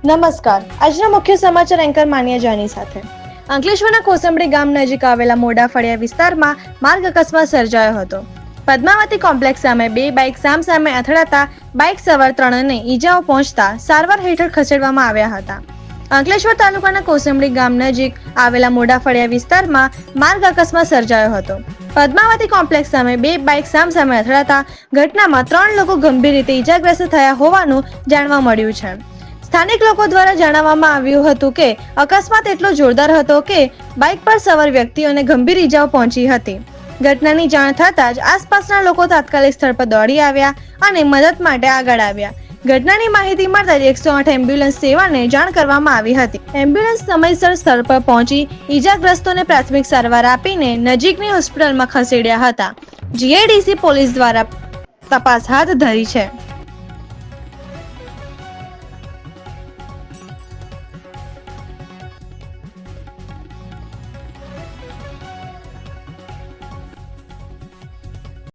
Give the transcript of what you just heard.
નમસ્કાર, આજના મુખ્ય સમાચાર એન્કર માન્યા જાની સાથે. અંકલેશ્વરના કોસંબડી ગામ નજીક આવેલા મોડા ફળિયા વિસ્તારમાં માર્ગ અકસ્માત સર્જાયો હતો. પદ્માવતી કોમ્પ્લેક્સ સામે બે બાઇક સામસામે અથડાતા બાઇક સવાર 3ને ઈજાઓ પહોંચતા સારવાર હેઠળ ખસેડવામાં આવ્યા હતા. અંકલેશ્વર તાલુકાના કોસંબડી ગામ નજીક આવેલા મોડા ફળિયા વિસ્તારમાં માર્ગ અકસ્માત સર્જાયો હતો. પદ્માવતી કોમ્પ્લેક્સ સામે બે બાઇક સામસામે અથડાતા ઘટનામાં 3 લોકો ગંભીર રીતે ઈજાગ્રસ્ત થયા હોવાનું જાણવા મળ્યું છે. સ્થાનિક લોકો દ્વારા જણાવવામાં આવ્યું હતું કે અકસ્માત એટલો જોરદાર હતો કે બાઇક પર સવાર વ્યક્તિઓને ગંભીર ઈજાઓ પહોંચી હતી. ઘટનાની જાણ થતાં જ આસપાસના લોકો તાત્કાલિક સ્થળ પર દોડી આવ્યા અને મદદ માટે આગળ આવ્યા. ઘટનાની માહિતી મળતા જ 108 એમ્બ્યુલન્સ સેવાને જાણ કરવામાં આવી હતી. એમ્બ્યુલન્સ સમયસર સ્થળ પર પહોંચી ઈજાગ્રસ્તોને પ્રાથમિક સારવાર આપીને નજીકની હોસ્પિટલમાં ખસેડ્યા હતા. જીઆઈડીસી પોલીસ દ્વારા તપાસ હાથ ધરી છે.